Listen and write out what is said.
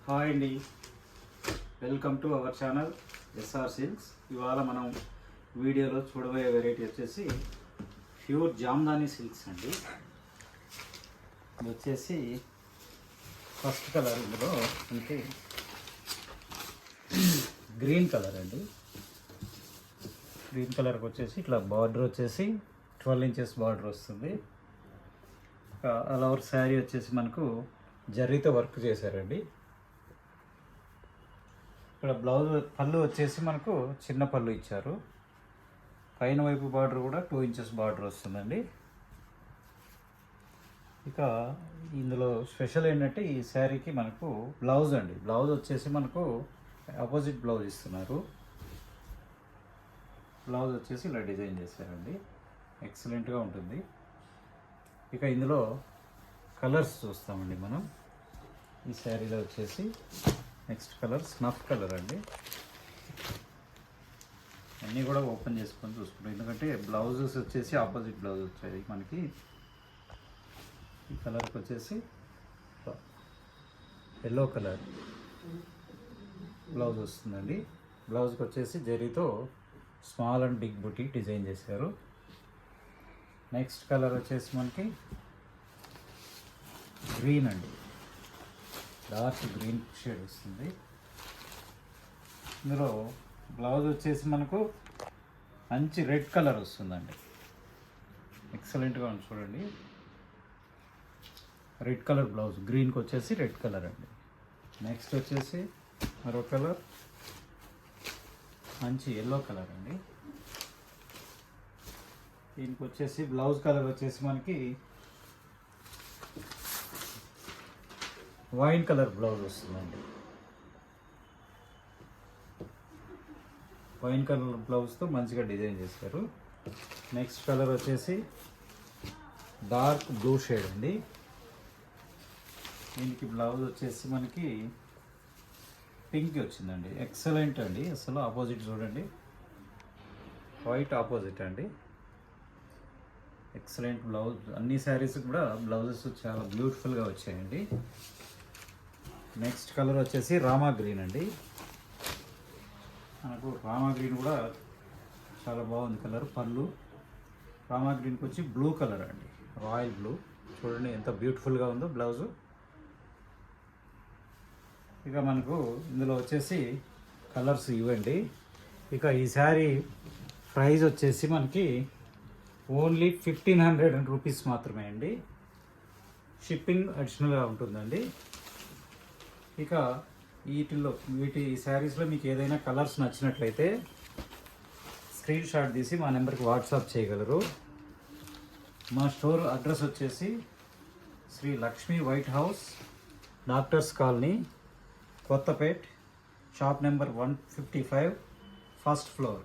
Hi అండి, welcome to our channel SR Silks. ఇవాళ మనం వీడియోలో చూడబోయే వెరైటీ వచ్చేసి ప్యూర్ జామ్దాని సిల్క్స్ అండి. ఇది వచ్చేసి ఫస్ట్ కలర్ ఇందులో అంటే గ్రీన్ కలర్ అండి. గ్రీన్ కలర్కి వచ్చేసి ఇట్లా బార్డర్ వచ్చేసి 12 ఇంచెస్ బార్డర్ వస్తుంది. ఆల్ ఓవర్ శారీ వచ్చేసి మనకు జరీతో వర్క్ చేశారండి. ఇక్కడ బ్లౌజ్ పళ్ళు వచ్చేసి మనకు చిన్న పళ్ళు ఇచ్చారు. పైన వైపు బార్డర్ కూడా 2 ఇంచెస్ బార్డర్ వస్తుందండి. ఇక ఇందులో స్పెషల్ ఏంటంటే ఈ శారీకి మనకు బ్లౌజ్ అండి. బ్లౌజ్ వచ్చేసి మనకు ఆపోజిట్ బ్లౌజ్ ఇస్తున్నారు. బ్లౌజ్ వచ్చేసి ఇలా డిజైన్ చేశారండి. ఎక్సలెంట్గా ఉంటుంది. ఇక ఇందులో కలర్స్ చూస్తామండి మనం. ఈ శారీలో వచ్చేసి నెక్స్ట్ కలర్ స్నఫ్ కలర్ అండి. అన్నీ కూడా ఓపెన్ చేసుకొని చూసుకుంటాం, ఎందుకంటే బ్లౌజెస్ వచ్చేసి ఆపోజిట్ బ్లౌజ్ వచ్చాయి మనకి. ఈ కలర్కి వచ్చేసి ఎల్లో కలర్ బ్లౌజ్ వస్తుందండి. బ్లౌజ్కి వచ్చేసి జరీతో small and big buti design చేశారు. నెక్స్ట్ కలర్ వచ్చేసి మనకి గ్రీన్ అండి, డార్క్ గ్రీన్ షేడ్ వస్తుంది. ఇందులో బ్లౌజ్ వచ్చేసి మనకు మంచి రెడ్ కలర్ వస్తుందండి. ఎక్సలెంట్గా ఉంది చూడండి. రెడ్ కలర్ బ్లౌజ్, గ్రీన్కి వచ్చేసి రెడ్ కలర్ అండి. నెక్స్ట్ వచ్చేసి మరో కలర్ మంచి ఎల్లో కలర్ అండి. దీనికి వచ్చేసి బ్లౌజ్ కలర్ వచ్చేసి మనకి వైన్ కలర్ బ్లౌజ్ వస్తుందండి. వైన్ కలర్ బ్లౌజ్తో మంచిగా డిజైన్ చేశారు. నెక్స్ట్ కలర్ వచ్చేసి డార్క్ బ్లూ షేడ్ అండి. దీనికి బ్లౌజ్ వచ్చేసి మనకి పింక్ వచ్చిందండి. ఎక్సలెంట్ అండి. అసలు ఆపోజిట్ చూడండి, వైట్ ఆపోజిట్ అండి. Excellent blouse. అన్ని శారీస్ కూడా బ్లౌజెస్ చాలా బ్యూటిఫుల్గా వచ్చాయండి. నెక్స్ట్ కలర్ వచ్చేసి రామా గ్రీన్ అండి. మనకు రామా గ్రీన్ కూడా చాలా బాగుంది కలర్. పళ్ళు రామా గ్రీన్కి వచ్చి బ్లూ కలర్ అండి, రాయల్ బ్లూ. చూడండి ఎంత బ్యూటిఫుల్గా ఉందో బ్లౌజు. ఇక మనకు ఇందులో వచ్చేసి కలర్స్ ఇవ్వండి. ఇక ఈ శారీ ప్రైస్ వచ్చేసి మనకి ఓన్లీ 1500 రూపీస్ మాత్రమే అండి. షిప్పింగ్ అడిషనల్గా ఉంటుందండి. ఇక వీటి శారీస్లో మీకు ఏదైనా కలర్స్ నచ్చినట్లయితే స్క్రీన్ షాట్ తీసి మా నెంబర్కి వాట్సాప్ చేయగలరు. మా స్టోర్ అడ్రస్ వచ్చేసి Sri Lakshmi White House, Doctors Colony, Kothapet, shop number 155, first floor.